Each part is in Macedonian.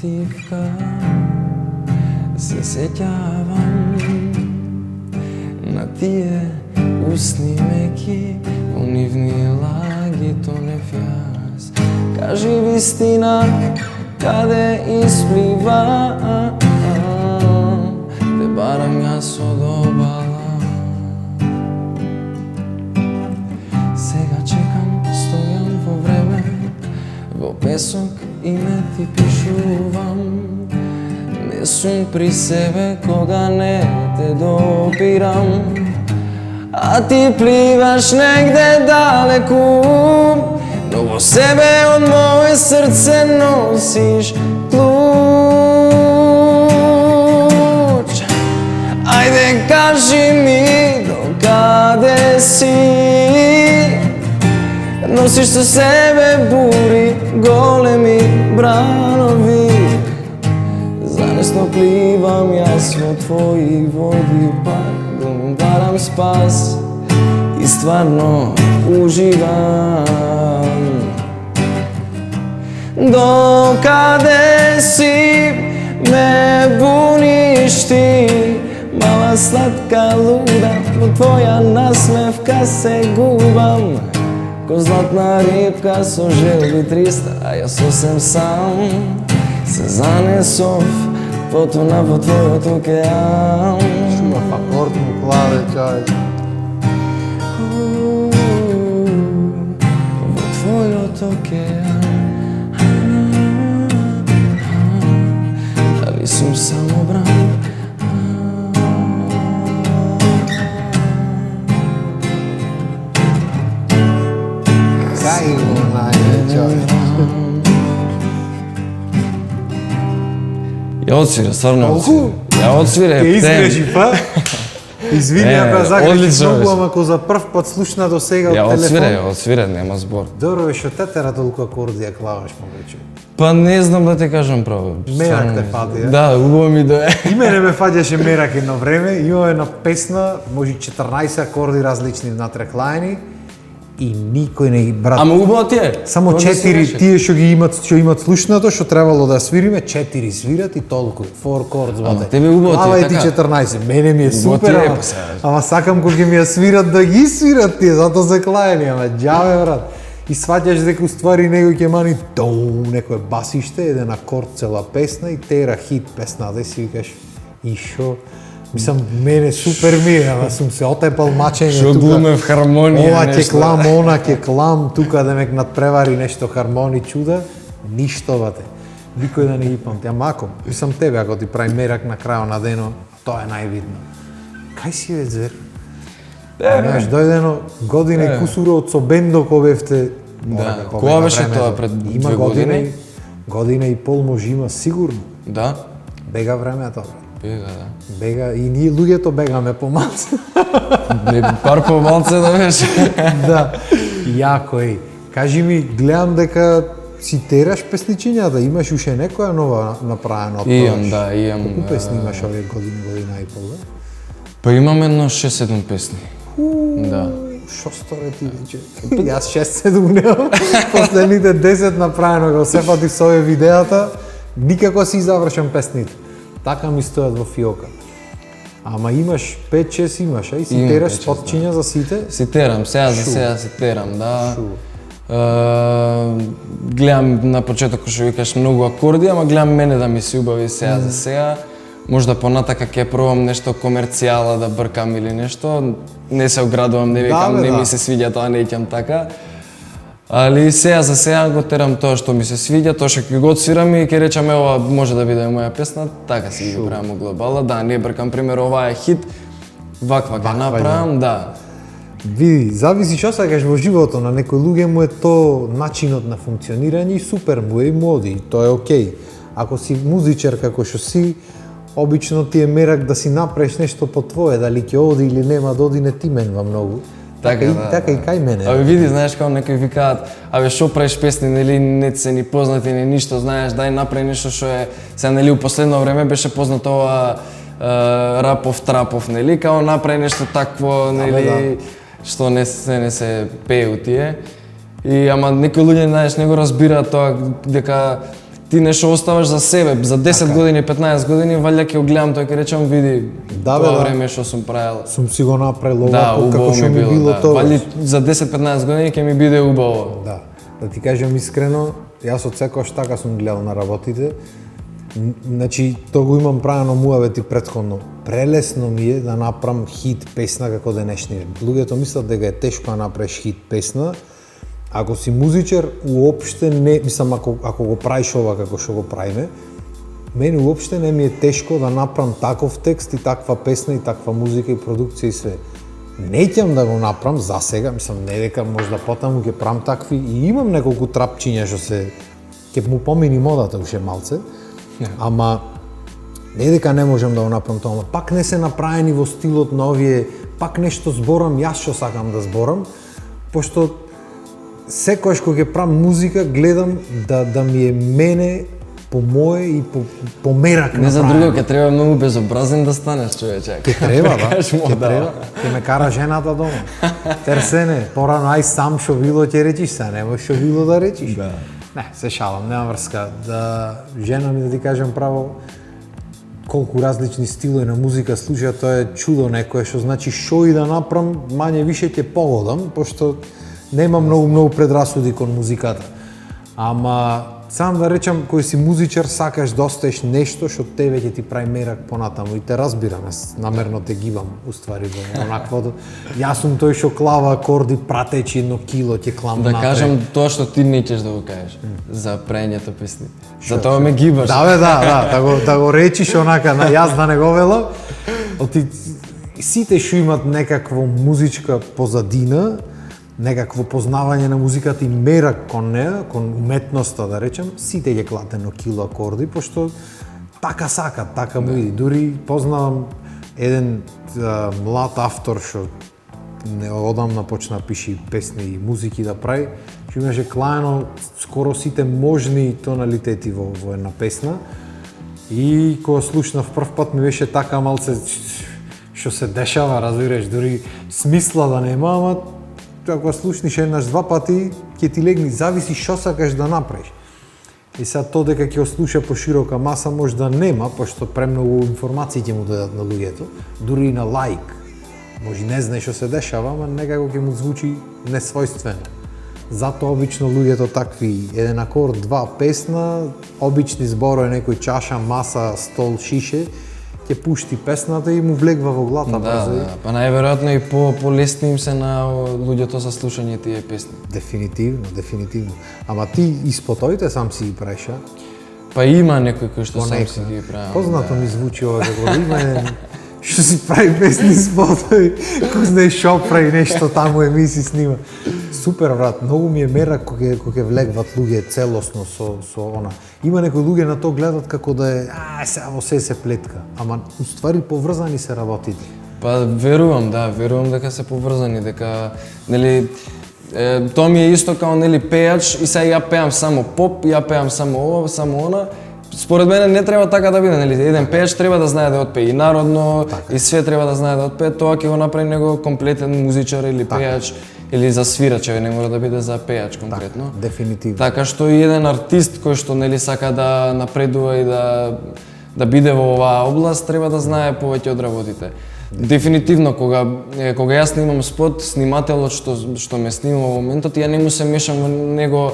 мотивка се сеќавам на тие усни меки, во нивни лаги тонев јас. Кажи вистина, каде исплива, те барам јас од обала. Сега чекам, стојам во време, во песок име ти пишувам. Не сум при себе кога не те допирам, а ти пливаш негде далеку, но во себе од моје срце носиш клуч. Ајде кажи ми докаде си, носиш со себе бури, големи бранови. Занесно пливам јас во твои води, пак да му барам спас и стварно уживам. Докаде си ме буниш ти, мала сладка луда, во твоја насмевка се губам. Ко златна рибка со желби 300, а јас сосем сам се занесов, потона во твојот океан. Шумав акорд му клаве, чај. Во твојот океан. Дали сум самобран? Кај го најде, чај. Ја отсвира, стварно отсвира. Ја отсвира, Ке изгрежи, па? Извини, ако загрежи одлично многу, беше. ама ако за прв пат слушна до сега од телефон. Ја отсвира, нема збор. Добро бе, шо те тера толку акорди ја клаваш, момече? Па не знам да ти кажам право. Мерак Стварно те не фати, знам. е? Да, убаво ми да е. И мене ме фаѓаше мерак едно време, имаме една песна, може 14 акорди различни внатре клајни и никој не ги брат. Ама убаво ти е. Само Тоа не се 4 реши. тие што имат слушнато, што требало да свириме, 4 свират и толку. 4 chords, Ама бате. тебе убаво ти е Клава и ти така. 14. Мене ми е Убаво супер, ти е, ама, па сега. ама сакам кога ќе ми ја свират да ги свират тие, затоа се клајани, ама џаве брат. И сваќаш дека уствари некој ќе мани некој басиште, еден акорд цела песна и тера хит песна, да си викаш и шо. Мислам, мене супер ми е, ама сум се отепал мачење Шо глуме в хармонија Ова ќе нешто. клам, она ќе клам, тука да ме надпревари нешто хармони чуда, ништо бате. Никој да не ги памти. Ама ако, мислам тебе, ако ти прави мерак на крајот на денот, тоа е највидно. Кај си бе, звер? Знаеш, дојдено година и кусуро од со бендо кој бевте. Да, кога беше тоа, пред Има 2 години? Година и пол може има сигурно. Да, Бега времето, брат. бега, да. Бега и ние луѓето бегаме помалку. Не, пар помалце да беше. Да, јако е. Кажи ми, гледам дека си тераш песничињата, имаш уште некоја нова направена од тоа? Имам, да, имам. Колку песни имаш овие година и пол, да? Па имам едно 6-7 песни. Да. Шо сторе ти вече? Јас 6-7 немам. Последните 10 направено го сепати со овие видеата, никако си завршам песните. Така ми стојат во фиока. Ама имаш 5-6 имаш, и си Имам тераш 5-6, спотчиња за сите? Си терам, сега за сега си терам, да. Шу. Гледам на почеток што викаш многу акорди, ама гледам мене да ми се убави сега за сега. Можда понатака ќе пробам нешто комерцијала да бркам или нешто. Не се оградувам, не викам, бе, не да. ми се свиѓа тоа, не ќам така. Али сега за сега го терам тоа што ми се свиѓа, тоа што ќе го отсвирам и ќе речам ова може да биде моја песна, така си ги правам глобала. Да, не бркам пример ова е хит, ваква ќе направам, да. Види, зависи што сакаш во живото, на некои луѓе му е то начинот на функционирање и супер му е и моди, и тоа е окей. Ако си музичар како што си, обично ти е мерак да си направиш нешто по твое, дали ќе оди или нема да оди не ти менува многу. Така, да, така и кај мене. Абе види, знаеш како некои викаат, абе што правиш песни, нели не се ни познати ни ништо, знаеш, дај направи нешто што е сега нели у последно време беше познато ова рапов трапов, нели, као направи нешто такво, нели, што не се пее у тие. И ама некои луѓе знаеш не го разбираат тоа дека ти нешто оставаш за себе, за 10 години, 15 години, валја ќе го гледам тој ќе речам види Да, бе, тоа да. време што сум правил. Сум си го направил Да, овако, како убаво што ми било да. тоа. Вали за 10-15 години ќе ми биде убаво. Да ти кажам искрено, јас од секојаш така сум гледал на работите. Значи, тоа го имам правено муавети претходно. Прелесно ми е да направам хит песна како денешни ден. Луѓето мислат дека е тешко да направиш хит песна. Ако си музичар, уопште не, мислам, ако го правиш ова како што го правиме, мене уопште не ми е тешко да направам таков текст и таква песна и таква музика и продукција и све. Не ќам да го направам за сега, мислам, не дека можда потаму ќе правам такви и имам неколку трапчиња што се ќе му помини модата уште малце. Ама не дека не можам да го направам тоа, ама пак не се направени во стилот на овие, пак нешто зборам јас што сакам да зборам, пошто секојаш кога ќе правам музика гледам да ми е мене по мое и по мерак Не за направено. друго, ќе треба многу безобразен да станеш, човече. Ќе треба, да. Кажеш му, Ќе да. треба. Ќе ме кара жената дома. Терсене, порано ај сам што било ќе речиш, сега нема што било да речиш. Да. Не, се шалам, нема врска. Да жена ми да ти кажам право колку различни стилови на музика слуша, тоа е чудо некое што значи што и да направам, мање више ќе погодам, пошто нема многу предрасуди кон музиката. Ама сам да речам, кој си музичар, сакаш да оставиш нешто што тебе ќе ти прави мерак понатаму и те разбирам, јас намерно те гибам уствари во онаквото. Јас сум тој што клава акорди пратечи 1 кило ќе клам Да напред. кажам тоа што ти не ćeš да го кажеш за прењето песни. Затоа ме гибаш. Да бе, да го речиш онака, на јас да не го велам. Оти сите што имат некакво музичка позадина, некакво познавање на музиката и мерак кон неа, кон уметноста да речем, сите ќе клате 1 кило акорди, пошто така сакат, така му иди. Дури познавам еден млад автор што одамна почна да пише песни и музики да прави, што имаше клаено скоро сите можни тоналитети во една песна. И кога слушнав прв пат ми беше така малце што се дешава, разбираш, дури смисла да нема, ама ако слушниш еднаш два пати, ќе ти легни, зависи што сакаш да направиш. И сега тоа дека ќе го слуша по широка маса може да нема, пошто премногу информации ќе му дадат на луѓето, дури и на лаик. Може не знае што се дешава, ама некако ќе му звучи несвојствено. Затоа обично луѓето такви, еден акорд, два песна, обични зборови, некој чаша, маса, стол, шише, ќе пушти песната и му влегва во глата. Да, па најверојатно и полесни им се на луѓето за слушање тие песни. Дефинитивно. Ама ти испотоите сам си ги правиш, а? Па има некој кој што сам си ги правам. Познато ми звучи ова како има еден што си прави песни спотови, кој знае шо прави нешто таму емисии снима. Супер брат, многу ми е мерак кога ќе влегват луѓе целосно со она. Има некои луѓе на тоа гледат како да е сега во се плетка, ама уствари поврзани се работите. Па верувам дека се поврзани, дека нели тоа ми е исто као нели пејач и сега ја пеам само поп, ја пеам само ова, само она. Според мене не треба така да биде, нели? Еден пејач треба да знае да отпее и народно, и све треба да знае да отпее, тоа ќе го направи него комплетен музичар или пејач или за свирач, не мора да биде за пејач конкретно. Дефинитивно. Така што и еден артист кој што нели сака да напредува и да биде во оваа област, треба да знае повеќе од работите. Дефинитивно кога јас снимам спот, снимателот што ме снима во моментот, ја не му се мешам во него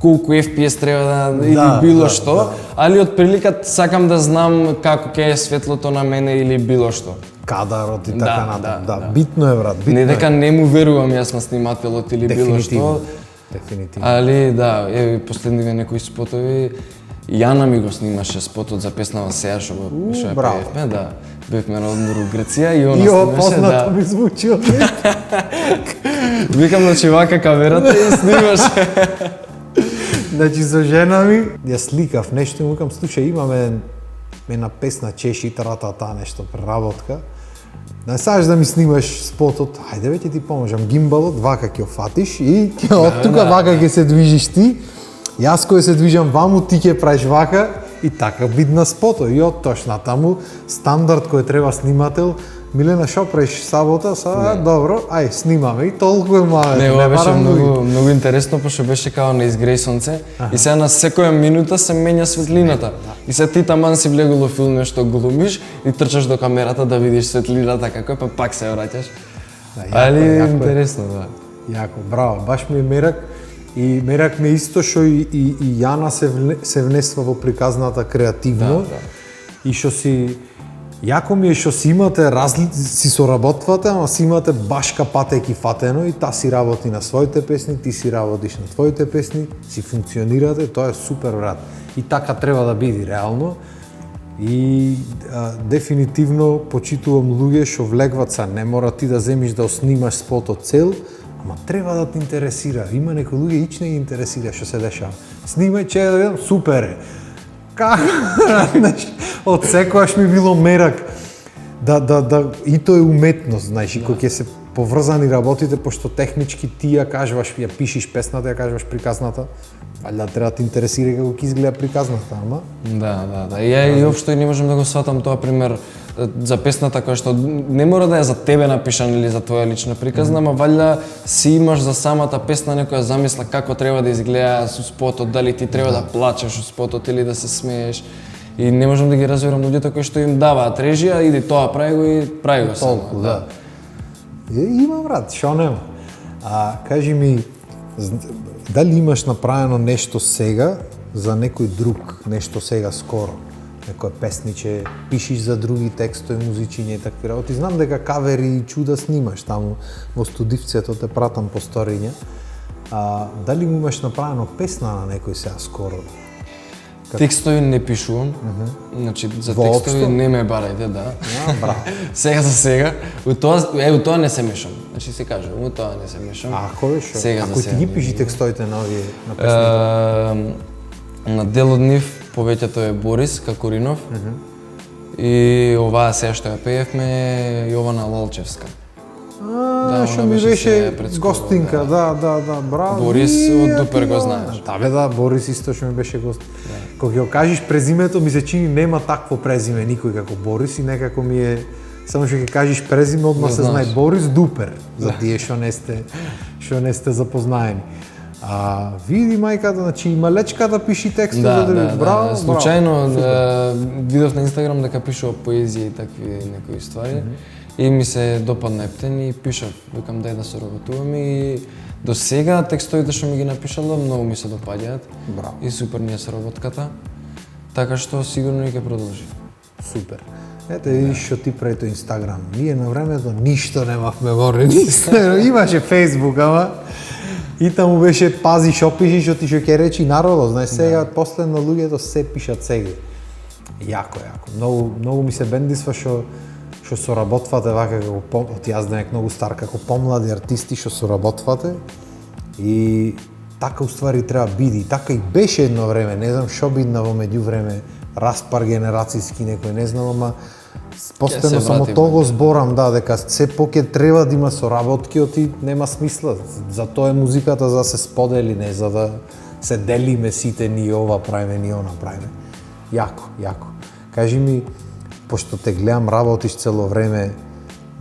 колку FPS треба да или било што, али од прилика сакам да знам како ќе е светлото на мене или било што. Кадарот и така натаму. Да, битно е брат, битно Не е. дека не му верувам јас на снимателот или било што. Дефинитивно. Али да, еве последниве некои спотови, Јана ми го снимаше спотот за песнава Сеја што пеевме, да. Бевме на одмор у Грција и она снимаше, познато ми звучи од Викам значи вака камерата и снимаше. Значи со жена ми ја сликав нешто и му викам слушај имаме една песна чеши тратата нешто преработка. Не сакаш да ми снимаш спотот, ајде веќе ти поможам гимбалот, вака ќе фатиш и од тука вака ќе се движиш ти. Јас кој се движам ваму, ти ќе правиш вака и така бидна спото. И од тош натаму стандард кој треба снимател Милена, шо правиш сабота? Добро, ај, снимаме и толку е маве. Не, ова беше многу интересно, пошто беше као на изгрејсонце и сега на секоја минута се менја светлината. И сега ти таман си влегол во филм што глумиш и трчаш до камерата да видиш светлината како е, па пак се враќаш. Али интересно, да. Јако, браво, баш ми е мерак. И мерак ми е исто што и Јана се внесва во приказната креативно. И што си јако ми е што си имате си соработвате, ама си имате баш капатејки фатено и та си работи на своите песни, ти си работиш на твоите песни, си функционирате, тоа е супер, брат. И така треба да биде реално. И дефинитивно почитувам луѓе што влегват са, не мора ти да земиш да снимаш спотот цел, ама треба да те интересира. Има некои луѓе ич не ги интересира што се дешава. Снимај, че да видам, супер е. Како? Од секојаш ми било мерак и тоа е уметност, знаеш, и кога ќе се поврзани работите, пошто технички ти ја кажуваш, ја пишиш песната, ја кажуваш приказната, валјда треба да те интересира како ќе изгледа приказната, ама? Да. И ја и општо не можам да го сватам тоа пример за песната која што не мора да е за тебе напишана или за твоја лична приказна, ама валјда си имаш за самата песна некоја замисла како треба да изгледа со спотот, дали ти треба да плачеш со спотот или да се смееш. И не можам да ги разберам луѓето кои што им даваат режија, иди тоа прави го и прави го само. Толку, да. Има, брат, шо нема. Кажи ми, дали имаш направено нешто сега за некој друг, нешто сега скоро? Некоја песниче, пишиш за други текстови, музичиња и такви работи. Знам дека кавери и чуда снимаш таму во студивцето, те пратам по сториња. Дали имаш направено песна на некој сега скоро? Текстови не пишувам, значи за текстови не ме барајте, да. Браво. Сега за сега, у тоа не се мешам. Значи се кажа, у тоа не се мешам. Ако е шо? Сега Ако ти ги пиши текстовите на овие на песните? На дел од нив повеќето е Борис Какуринов и оваа сега што ја пеевме Јована Лалчевска. Што ми беше гостинка, да, браво. Борис од Дупер го знаеш. Да, Борис исто што ми беше гост. Кога ќе кажеш презимето, ми се чини нема такво презиме никој како Борис и некако ми е само што ќе кажеш презиме одма се знае Борис Дупер, за тие што не сте запознаени. Види мајката, значи и малечката пиши текстови, браво. Случајно видов на Инстаграм дека пишува поезија и такви некои ствари. И ми се допадна ептен и пишав, викам дај да соработуваме и до сега текстовите што ми ги напишала многу ми се допаѓаат. Браво. И супер ни е соработката. Така што сигурно и ќе продолжи. Супер. Ете видиш што ти прави тој Инстаграм. Ние на времето ништо немавме во Инстаграм. Имаше Фејсбук, ама и таму беше пази што пишиш, што ти што ќе речи народот. Знаеш, сега последно луѓето се пишат сега. Јако. Многу ми се бендисва што соработвате вака како од јас денек многу стар како помлади артисти што соработвате и така уствари треба биде. Така и беше едно време, не знам што бидна во меѓувреме, распар генерацијски некој, не знам, ама постојано само того зборам, дека се поќе треба да има соработки, оти нема смисла. За тоа е музиката, за да се сподели, не за да се делиме сите ни ова правиме, ни она правиме. Јако. Кажи ми, пошто те гледам работиш цело време,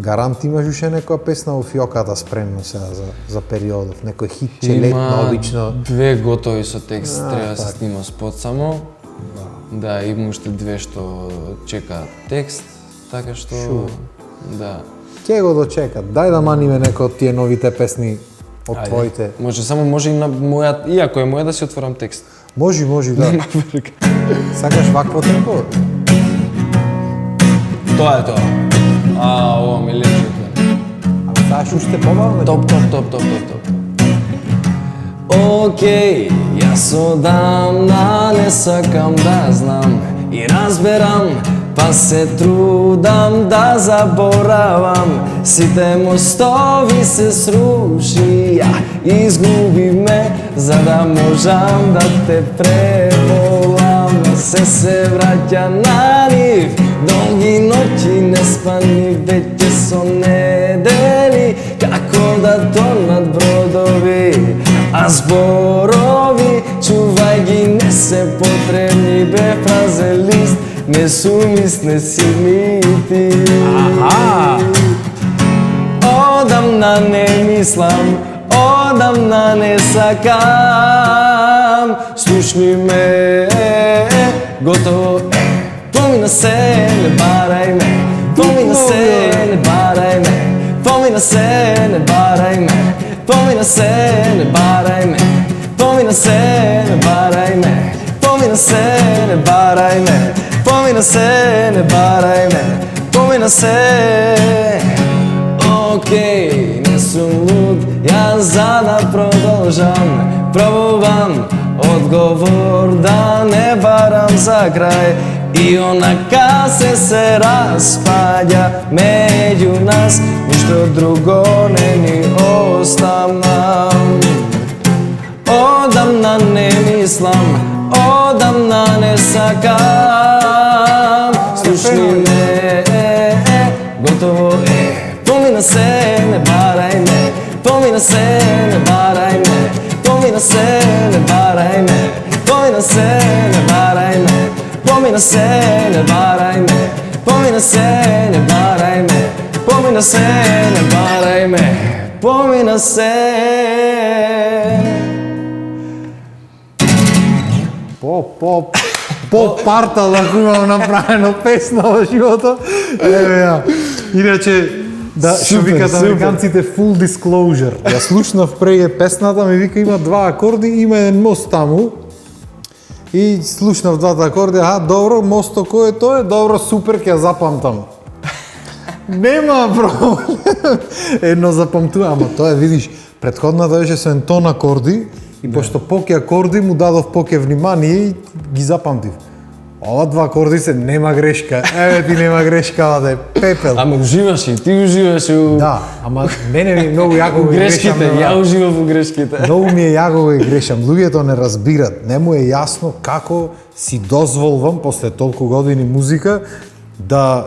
гарант имаш уште некоја песна во фиоката спремно сега за периодов, некој хитче летно обично? Две готови со текст, треба да се снима спот само. Да, има уште две што чекаат текст, така што да. Ќе го дочекат. Дај да маниме некој од тие новите песни од твоите. Може и на моја, иако е моја да си отворам текст. Може, да. Сакаш вакво темпо? Тоа е тоа. Ова ми лечи. Ама сакаш уште побавно? Топ. Океј, јас одамна не сакам да знам и разберам, па се трудам да заборавам. Сите мостови се срушија, изгуби ме за да можам да те преболам. Се враќа на нив, долги ноќи неспани, веќе со недели, како да тонат бродови, а зборови, чувај ги, не се потребни, бе празен лист не сумисне си ми ти. Аха! Одамна не мислам, одамна не сакам. Слушни ме, готово е. Помина се, не барај ме. Помина се, не барај ме. Помина се, не барај ме. Помина се, не барај ме. Помина се, не барај ме. Помина се, не барај ме. Помина се, не барај ме. Помина се. Океј, не сум луд, јас за да продолжам. Пробувам одговор да не барам за крај. И онака се распаѓа меѓу нас, ништо друго не ни остана. Одамна не мислам, одамна не сакам. Слушни ме, готово е. Помина се, не барај ме. Помина се, не барај ме. Помина се, не барај ме. Помина се, не барај ме. Помина се, не барај ме. Помина се, не барај ме. Помина се, не барај ме. Помина се. По парта да имам направено песна во животот. Еве ја. Иначе, да, што Супер, викат супер. американците full disclosure. Ја слушнав преге песната, ми вика има два акорди, има еден мост таму. И слушнав двата акорди, добро, мосто кој е тој? Добро, супер, ќе ја запамтам. Нема проблем. Едно запамтува, ама тоа е, видиш, претходната беше со ен тон акорди и пошто поќе акорди му дадов поќе внимание и ги запамтив. Ова два акорди се нема грешка. Еве ти нема грешка, да е пепел. Ама уживаш и ти уживаш у Да, ама мене ми е многу јако го грешам. грешките, ја уживав у грешките. Многу ми е јако го грешам. Луѓето не разбират. Не му е јасно како си дозволвам после толку години музика да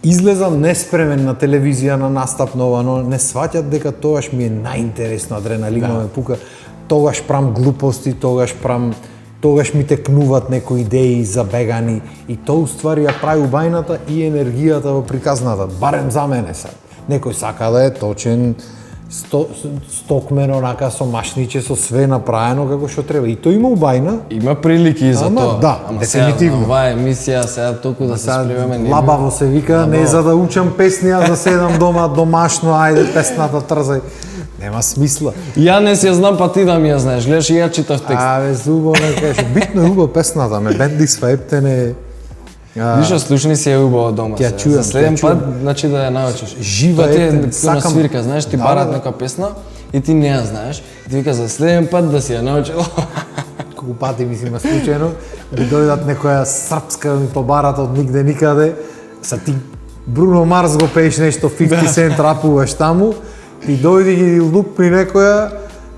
излезам неспремен на телевизија, на настап, но не сваќат дека тогаш ми е најинтересно, адреналинот ме пука. Тогаш прам глупости, тогаш ми текнуваат некои идеи забегани и тоа уствари ја прави убајната и енергијата во приказната, барем за мене сега. Некој сака да е точен, стокмен, онака со машниче, со све направено како што треба. И тоа има убајна. Има прилики за Ама, тоа. да, Ама дефинитивно. Сега, оваа емисија сега толку да се спремеме. не Лабаво се вика, не за да учам песни, а да седам дома домашно, ајде песната трзај. Нема смисла. Ја не си ја знам, па ти да ми ја знаеш. Гледаш и ја читав текст. Абе, зубо не кажеш. Битно е убава песната, ме бенди сва ептене. Вишо, слушни си ја убаво дома. Ќе ја сега. чујам, За следен ќе ја пат, чујам. значи да ја научиш. Жива Тоа ти ефтен, на сакам- свирка, знаеш, ти Да, барат да. нека песна и ти не ја знаеш. И ти вика за следен пат да си ја научил. Колку пати мислиме случајно, да дојдат некоја српска да ми побарат од нигде никаде. Са ти Бруно Марс го пееш нешто 50 Cent рапуваш таму, ти дојди ги лупни некоја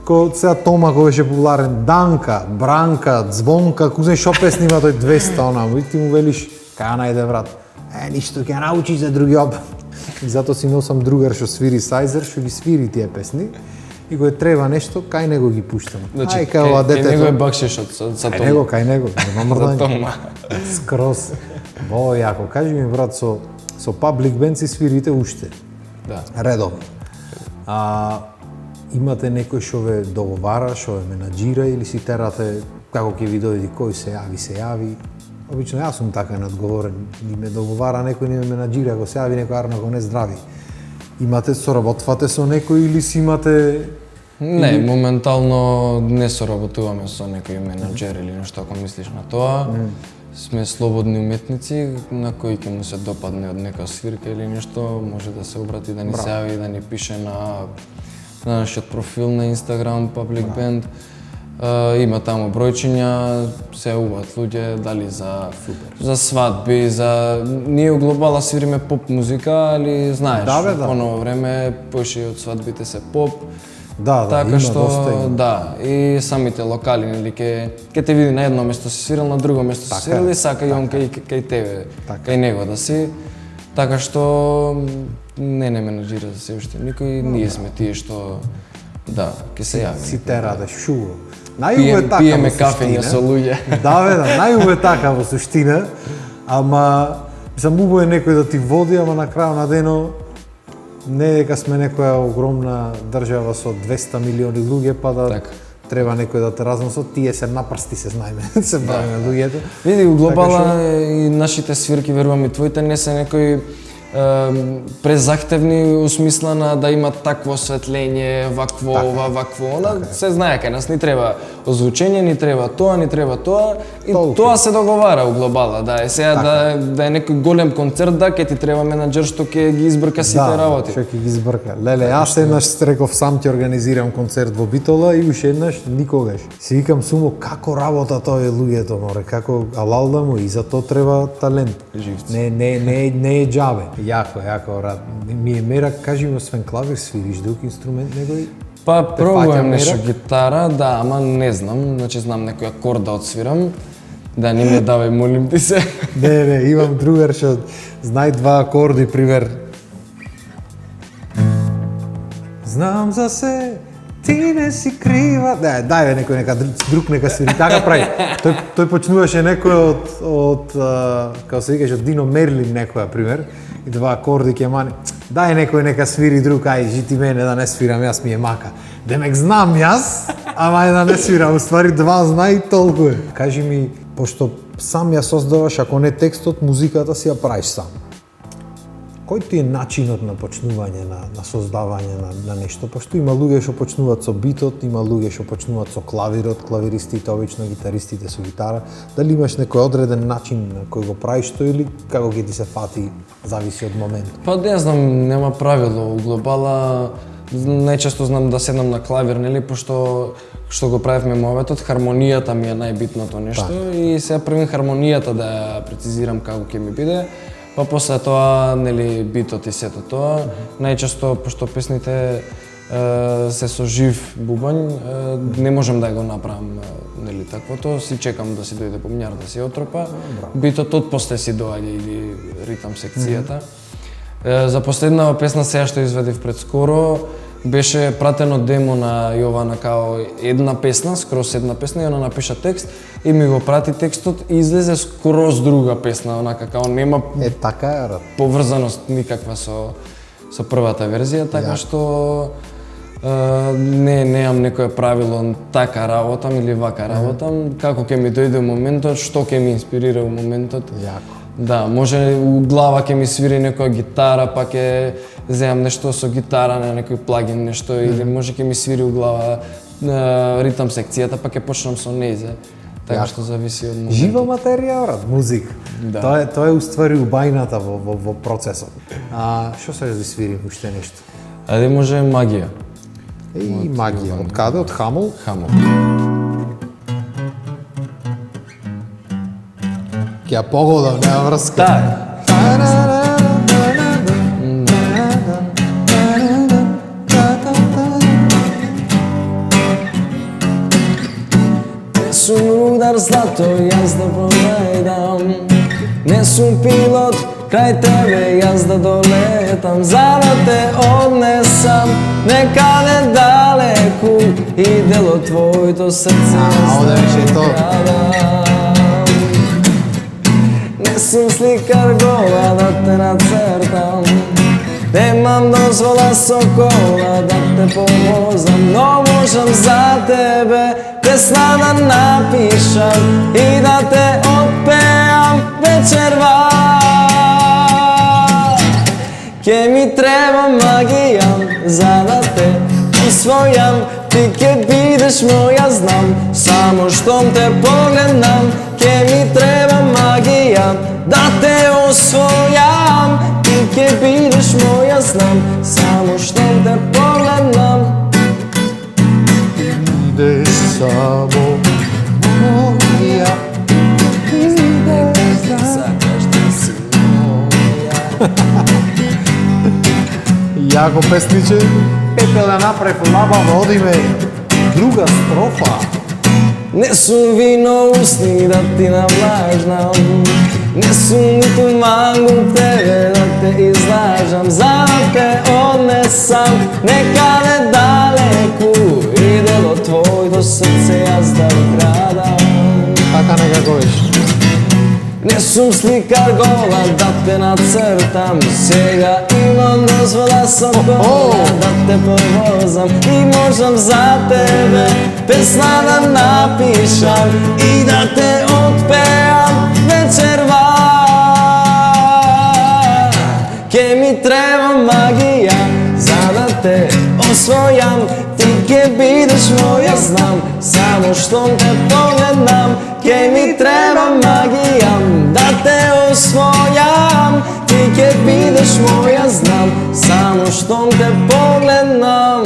ко сега Тома кој беше популарен, Данка, Бранка, Звонка, кузен шо песни има тој 200 онаму и ти му велиш кај најде брат. Ништо ќе научиш за други опит. И затоа си носам другар што свири сайзер, што ги свири тие песни. И кога треба нешто, кај него ги пуштам. Значи, Ај, кај ова кај него е детето. бакшишот за Кај него, тоа. кај него, нема За мрдање. Тома. Скроз. Во јако. Кажи ми брат, со Public Band си свирите уште. Да. Редовно. Имате некој што ве договара, што ве менаџира или си терате како ќе ви дојде кој се јави. Обично јас сум така надговорен, или ме договара некој, не ме менаџира, ако се јави некој арна, ако не здрави. Имате, соработвате со некој или си имате... Не, моментално не соработуваме со некој менаџер или нешто ако мислиш на тоа. Сме слободни уметници на кој ќе му се допадне од нека свирка или нешто, може да се обрати, да ни се јави, да ни пише на нашиот профил на Instagram Public Band. Има таму бројчиња, се јавуваат луѓе, дали за свадби, за ние у Глобала свириме поп музика, али знаеш, Да, бе, да. по ново време поише од свадбите се поп. Да, Така има што, доста има. да, и самите локали, нели, ќе те види на едно место си свирил, на друго место си свирил и сака и он кај тебе, кај него да си. Така што не менаџира за се уште никој, ние сме тие што да, ќе се јави. Си терате, шуго. Најубаво е така Пиеме во кафење суштина. со луѓе. Да, бе, да, најубаво е така во суштина. ама мислам убаво е некој да ти води, ама на крајот на денот не е дека сме некоја огромна држава со 200 милиони луѓе, па да Така. треба некој да те разносат, тие се напрсти се знаеме, се бавиме луѓето. Види, у глобала Така и нашите свирки, верувам и твоите, не се некои презахтевни у смисла на да има такво осветлење, вакво ова, вакво она. Се знае кај нас ни треба озвучење, ни треба тоа и Толку. тоа се договара у глобала, да. Сега да е некој голем концерт, да, ке ти треба менаџер што ќе ги избрка сите работи. Што ќе ги збрка. Леле, јас еднаш реков сам ќе организирам концерт во Битола и уште еднаш никогаш. Си викам сумо како работа тоа е луѓето, море, како алалда му и за тоа треба талент. Живци. Не е џабе. Јако, рад. Ми е мерак, кажи ми, освен клавир свириш друг инструмент некој? Па фаќа пробувам нешто мерак? гитара, да, ама не знам, значи знам некој акорд да отсвирам. Да, не ме давај, молим ти се. Не, имам другар што знај два акорди, пример. Знам за се, ти не си крива. Не, дај некој нека друг нека свири. Така прави. Тој почнуваше некој од како се викаше од Дино Мерлин некоја пример. И два акорди ќе мани. Дај некој нека свири друг, ај жити мене да не свирам, јас ми е мака. Демек знам јас, ама е да не свирам, уствари два знај толку е. Кажи ми, пошто сам ја создаваш, ако не текстот, музиката си ја правиш сам. Кој ти е начинот на почнување, на создавање на нешто? Пошто има луѓе што почнуваат со битот, има луѓе што почнуваат со клавирот, клавиристите, обично гитаристите со гитара. Дали имаш некој одреден начин на кој го правиш тоа или како ќе ти се фати, зависи од моментот? Па не знам, нема правило. У глобала најчесто знам да седнам на клавир, нели, пошто што го правевме моветот, хармонијата ми е најбитното нешто и сега првен хармонијата да ја прецизирам како ќе ми биде, па после тоа, нели, битот и сето тоа. Најчесто, пошто песните се со жив бубањ, не можам да го направам, нели, таквото, си чекам да си дојде бубњар да си отропа. Битот отпосле си доаѓа или ритам секцијата. За последнава песна сега што изведив пред скоро, беше пратено демо на Јована као една песна, скроз една песна, и она напиша текст и ми го прати текстот и излезе скроз друга песна, онака као нема Така е, рад. поврзаност никаква со првата верзија, така што неам некое правило така работам или вака работам, како ќе ми дојде моментот, што ќе ми инспирира у моментот. Јако. Да, може у глава ќе ми свири некоја гитара, па ќе земам нешто со гитара на некој плагин нешто, или може ќе ми свири у глава ритам секцијата, па ќе почнам со нејзе. Така што зависи од моментот. Жива материја, брат, музика. Да. Тоа е уствари убајната во процесот. Што сакаш да свири уште нешто? Ајде може магија. И магија. Од каде? Од Хамол? Хамол. Ќе ја погодам, нема врска. Так. Не сум рудар злато, јас да пронајдам. Не сум пилот, крај тебе јас да долетам. За да те однесам некаде далеку и дело твоето срце јас оде беше да то. украдам. Не сум сликар гола да те нацртам. Немам дозвола со кола да те повозам, но можам за тебе песна да напишам и да те отпеам вечерва. Ке ми треба магија за да те освојам, ти ке бидеш моја, знам, само штом те погледнам. Ке ми треба магија да те освојам, ти ке бидеш моја, знам, само штом те погледнам. Бидеш само моја. Сакаш да си моја. Јако песниче, ете да направи лабаво, одиме друга строфа. Не сум вино усни да ти навлажнам, не сум ниту мангум тебе да те излажам. За да те однесам некаде далеку и дело твоето срце јас да украдам. Така некако беше. Не Не сум сликар гола да те нацртам, сега имам дозвола со кола да те повозам и можам за тебе песна да напишам и да те отпеам вечерва. Ке ми треба магија за да те освојам, ти ке бидеш моја, знам, само штом те погледнам. Ке ми треба магија да те освојам, ти ке бидеш моја, знам, само штом те погледнам.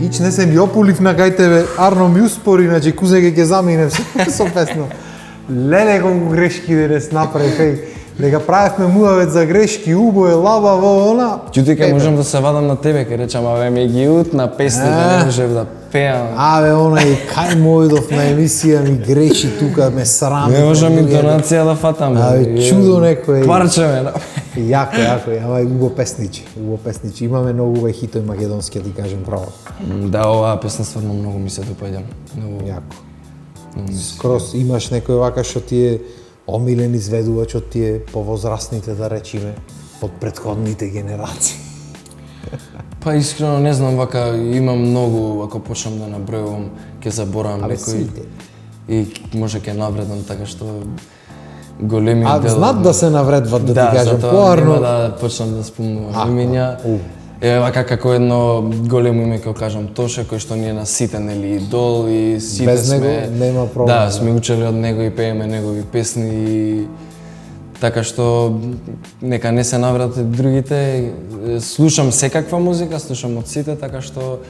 Ич не се ми опулив на кај тебе, Арно ми успори, значи кузеге ќе заминем со песна. Леле колку грешки денес направи, кај дека правевме муавет за грешки, убо е лаба во она. Чути ке можам да се вадам на тебе, ке речам, абе ми ги утна песните, не можев да пеам. Абе, она и кај мојдов на емисија ми греши тука, ме срами. Не можам интонација да фатам. Абе, чудо некој. Парче ме, да. Јако, ама убаво песничи. Имаме многу убави хитови македонски, да ти кажем право. Да, оваа песна стварно многу ми се допаѓа. Многу. Јако. Скрос имаш некој вака што ти е омилен изведувач од тие повозрастните, да речиме, од претходните генерации. Па искрено не знам, вака имам многу, ако почнам да набројувам, ќе заборавам некој и може ќе навредам, така што големи дел. Знат да се навредват, да ти кажам, затоа поарно. нема да почнам да спомнувам имиња. Вака како едно големо име, ќе кажам, Тоше, кој што ни е на сите, нели, идол и сите без сме... него нема проблем. Да, сме учели од него и пееме негови песни и... Така што нека не се навратат другите. Слушам секаква музика, слушам од сите, така што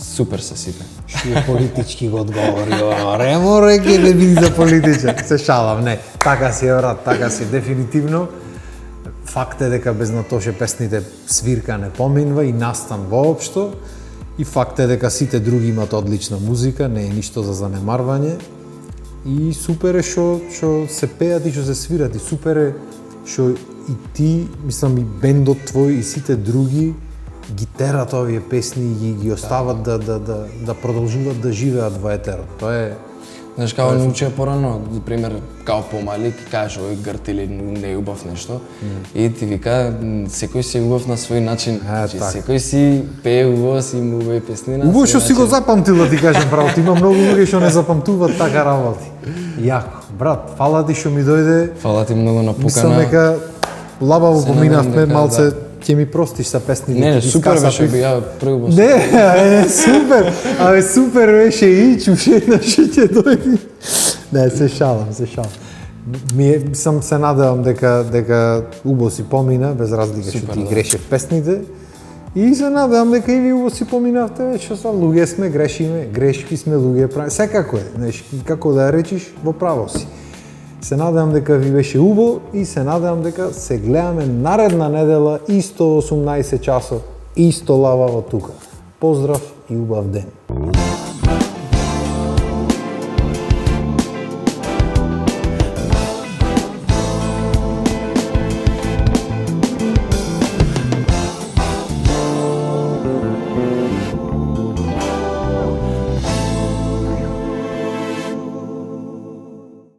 супер се сите. Шие политички го одговори, Ремо реке не биди за политичар. Се шалам, не. Така си, брат, така си, дефинитивно. Факт е дека без Натоше песните свирка не поминва и настан воопшто. И факт е дека сите други имат одлична музика, не е ништо за занемарвање. И супер е што се пеат и што се свират. И супер е што и ти, мислам и бендот твој и сите други ги терат овие песни и ги остават да продолжуваат да живеат во етерот. Тоа е... Знаеш, као научија порано, за пример, као помали, ки кажеш овој грт или не е убав нешто, и ти вика, секој си е убав на свој начин, секој си пее убаво, си има убави песни на Убаво што си го запамтил, да ти кажем правото, има многу луѓе што не запамтуваат така работи. Јако, брат, фала ти што ми дојде. Фала ти многу на пукана. Мислам дека лабаво поминавме, малце ќе ми простиш са песните. Не, супер беше, ја преубав. Не, супер, абе супер беше и уште еднаш ќе дојди. Не, се шалам. Сам се надевам дека убаво си помина, без разлика што ти грешев песните. И се надевам дека и ви убаво си поминавте, што са луѓе сме, грешиме, грешки сме, луѓе прави. Секако е, знаеш, како да ја речиш, во право си. Се надевам дека ви беше убаво и се надевам дека се гледаме наредна недела исто 18 часот, исто лававо тука. Поздрав и убав ден.